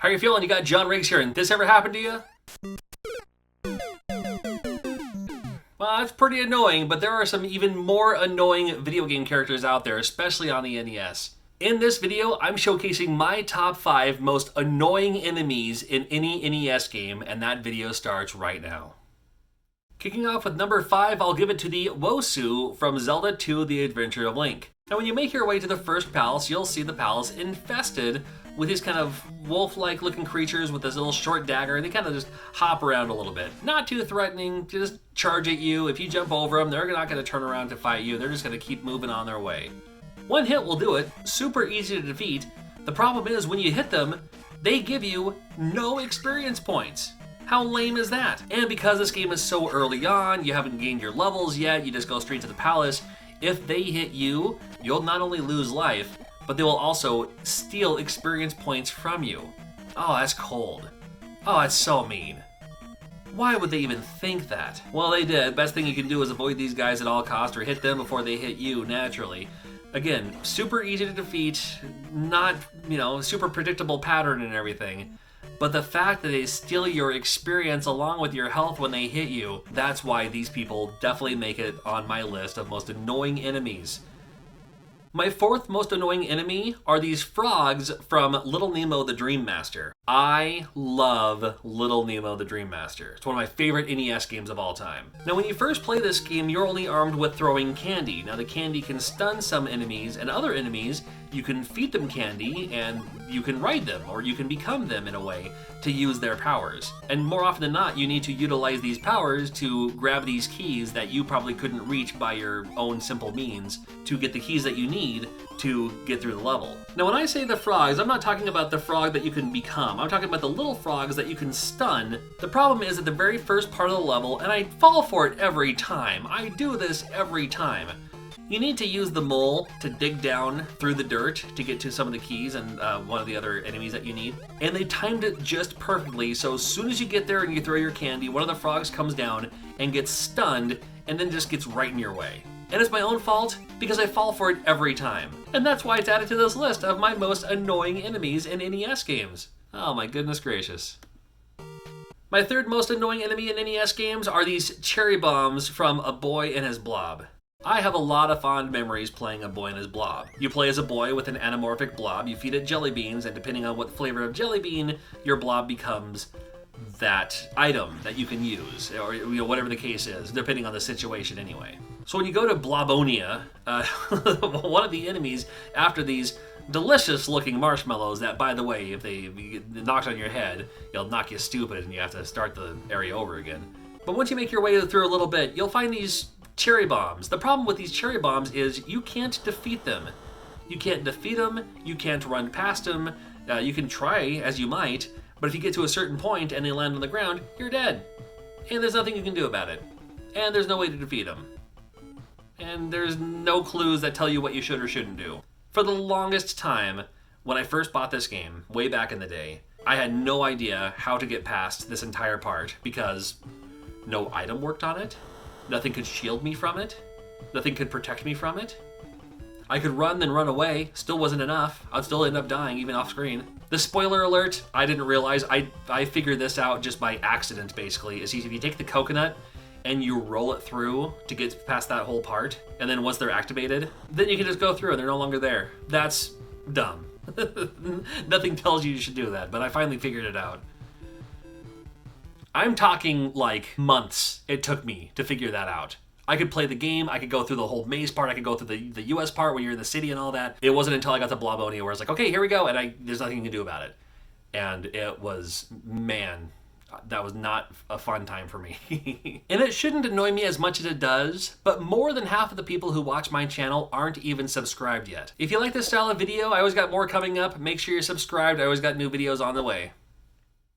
How you feeling? You got John Riggs here, and this ever happened to you? Well, that's pretty annoying, but there are some even more annoying video game characters out there, especially on the NES. In this video, I'm showcasing my top 5 most annoying enemies in any NES game, and that video starts right now. Kicking off with number 5, I'll give it to the Wosu from Zelda 2: The Adventure of Link. Now when you make your way to the first palace, you'll see the palace infested with these kind of wolf-like looking creatures with this little short dagger, and they kind of just hop around a little bit. Not too threatening, just charge at you. If you jump over them, they're not going to turn around to fight you. They're just going to keep moving on their way. One hit will do it, super easy to defeat. The problem is when you hit them, they give you no experience points. How lame is that? And because this game is so early on, you haven't gained your levels yet, you just go straight to the palace. If they hit you, you'll not only lose life, but they will also steal experience points from you. Oh, that's cold. Oh, that's so mean. Why would they even think that? Well, they did. Best thing you can do is avoid these guys at all costs or hit them before they hit you naturally. Again, super easy to defeat, not, super predictable pattern and everything. But the fact that they steal your experience along with your health when they hit you, that's why these people definitely make it on my list of most annoying enemies. My 4th most annoying enemy are these frogs from Little Nemo the Dream Master. I love Little Nemo the Dream Master. It's one of my favorite NES games of all time. Now when you first play this game, you're only armed with throwing candy. Now the candy can stun some enemies, and other enemies, you can feed them candy and you can ride them, or you can become them in a way to use their powers. And more often than not, you need to utilize these powers to grab these keys that you probably couldn't reach by your own simple means to get the keys that you need to get through the level. Now when I say the frogs, I'm not talking about the frog that you can become. I'm talking about the little frogs that you can stun. The problem is at the very first part of the level, and I fall for it every time. I do this every time. You need to use the mole to dig down through the dirt to get to some of the keys and one of the other enemies that you need. And they timed it just perfectly, so as soon as you get there and you throw your candy, one of the frogs comes down and gets stunned and then just gets right in your way. And it's my own fault because I fall for it every time. And that's why it's added to this list of my most annoying enemies in NES games. Oh my goodness gracious. My 3rd most annoying enemy in NES games are these cherry bombs from A Boy and His Blob. I have a lot of fond memories playing A Boy and His Blob. You play as a boy with an anamorphic blob, you feed it jelly beans, and depending on what flavor of jelly bean, your blob becomes that item that you can use, or whatever the case is, depending on the situation anyway. So when you go to Blobonia, one of the enemies after these delicious looking marshmallows that, by the way, if they get knocked on your head, they'll knock you stupid and you have to start the area over again. But once you make your way through a little bit, you'll find these cherry bombs. The problem with these cherry bombs is you can't defeat them. You can't defeat them, you can't run past them, you can try as you might, but if you get to a certain point and they land on the ground, you're dead. And there's nothing you can do about it. And there's no way to defeat them. And there's no clues that tell you what you should or shouldn't do. For the longest time, when I first bought this game, way back in the day, I had no idea how to get past this entire part because no item worked on it. Nothing could shield me from it. Nothing could protect me from it. I could run then run away. Still wasn't enough. I'd still end up dying, even off screen. The spoiler alert, I didn't realize. I figured this out just by accident, basically. Is if you take the coconut and you roll it through to get past that whole part, and then once they're activated, then you can just go through and they're no longer there. That's dumb. Nothing tells you should do that, but I finally figured it out. I'm talking like months it took me to figure that out. I could play the game, I could go through the whole maze part, I could go through the US part where you're in the city and all that. It wasn't until I got to Blobonia where I was like, okay, here we go, and there's nothing you can do about it. And it was, man, that was not a fun time for me. And it shouldn't annoy me as much as it does, but more than half of the people who watch my channel aren't even subscribed yet. If you like this style of video, I always got more coming up. Make sure you're subscribed, I always got new videos on the way.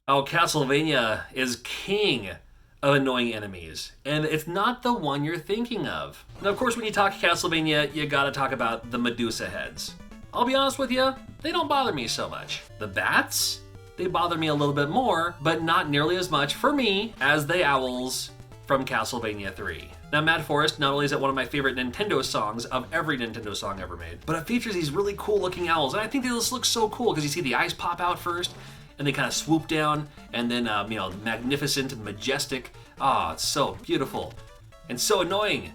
Oh, Castlevania is king of annoying enemies, and it's not the one you're thinking of. Now, of course, when you talk Castlevania, you gotta talk about the Medusa heads. I'll be honest with you, they don't bother me so much. The bats? They bother me a little bit more, but not nearly as much for me as the owls from Castlevania 3. Now, Mad Forest, not only is it one of my favorite Nintendo songs of every Nintendo song ever made, but it features these really cool looking owls, and I think they just look so cool because you see the eyes pop out first, and they kind of swoop down, and then, magnificent and majestic. Ah, it's so beautiful and so annoying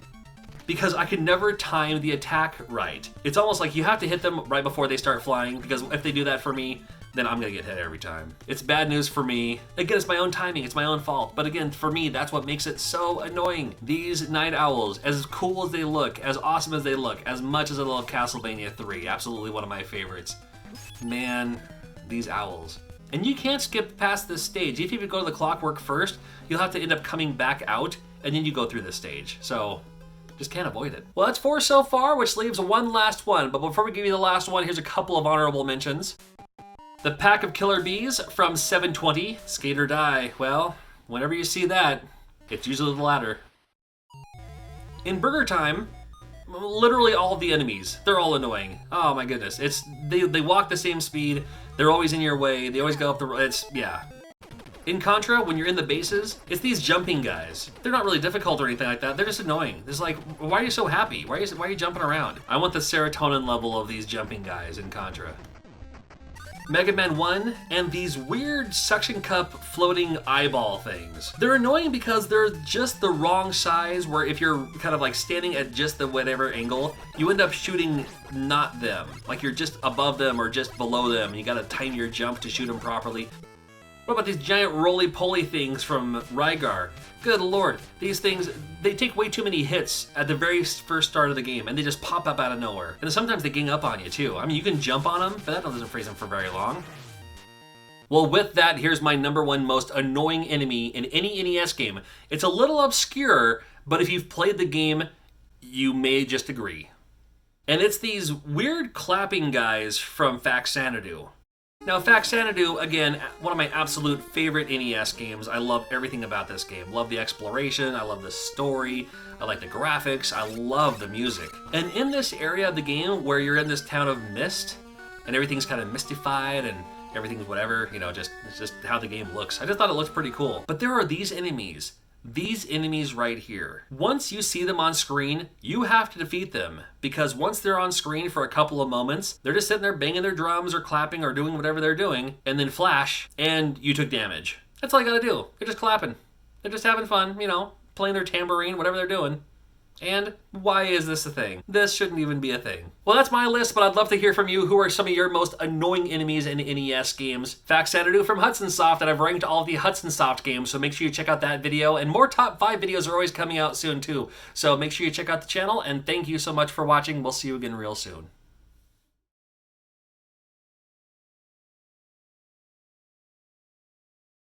because I can never time the attack right. It's almost like you have to hit them right before they start flying, because if they do that for me, then I'm gonna get hit every time. It's bad news for me. Again, it's my own timing, it's my own fault. But again, for me, that's what makes it so annoying. These night owls, as cool as they look, as awesome as they look, as much as I love Castlevania 3, absolutely one of my favorites. Man, these owls. And you can't skip past this stage. If you go to the clockwork first, you'll have to end up coming back out, and then you go through this stage. So, just can't avoid it. Well, that's 4 so far, which leaves one last one. But before we give you the last one, here's a couple of honorable mentions. The Pack of Killer Bees from 720, Skate or Die. Well, whenever you see that, it's usually the latter. In Burger Time, literally all of the enemies, they're all annoying. Oh my goodness, they walk the same speed, they're always in your way, they always go up yeah. In Contra, when you're in the bases, it's these jumping guys. They're not really difficult or anything like that, they're just annoying. It's like, why are you so happy? Why are you jumping around? I want the serotonin level of these jumping guys in Contra. Mega Man 1, and these weird suction cup floating eyeball things. They're annoying because they're just the wrong size, where if you're kind of like standing at just the whatever angle, you end up shooting not them. Like you're just above them or just below them, and you gotta time your jump to shoot them properly. What about these giant roly-poly things from Rygar? Good lord, these things, they take way too many hits at the very first start of the game, and they just pop up out of nowhere. And sometimes they gang up on you too. I mean, you can jump on them, but that doesn't freeze them for very long. Well, with that, here's my #1 most annoying enemy in any NES game. It's a little obscure, but if you've played the game, you may just agree. And it's these weird clapping guys from Faxanadu. Now, Faxanadu, again, one of my absolute favorite NES games. I love everything about this game. Love the exploration, I love the story, I like the graphics, I love the music. And in this area of the game where you're in this town of mist, and everything's kind of mystified and everything's whatever, it's just how the game looks. I just thought it looked pretty cool. But there are these enemies right here. Once you see them on screen, you have to defeat them, because once they're on screen for a couple of moments, they're just sitting there banging their drums or clapping or doing whatever they're doing, and then flash, and you took damage. That's all you gotta do. They're just clapping. They're just having fun, playing their tambourine, whatever they're doing. And why is this a thing? This shouldn't even be a thing. Well, that's my list, but I'd love to hear from you. Who are some of your most annoying enemies in NES games? Faxanadu from Hudson Soft, and I've ranked all of the Hudson Soft games, so make sure you check out that video. And more top 5 videos are always coming out soon too. So make sure you check out the channel, and thank you so much for watching. We'll see you again real soon.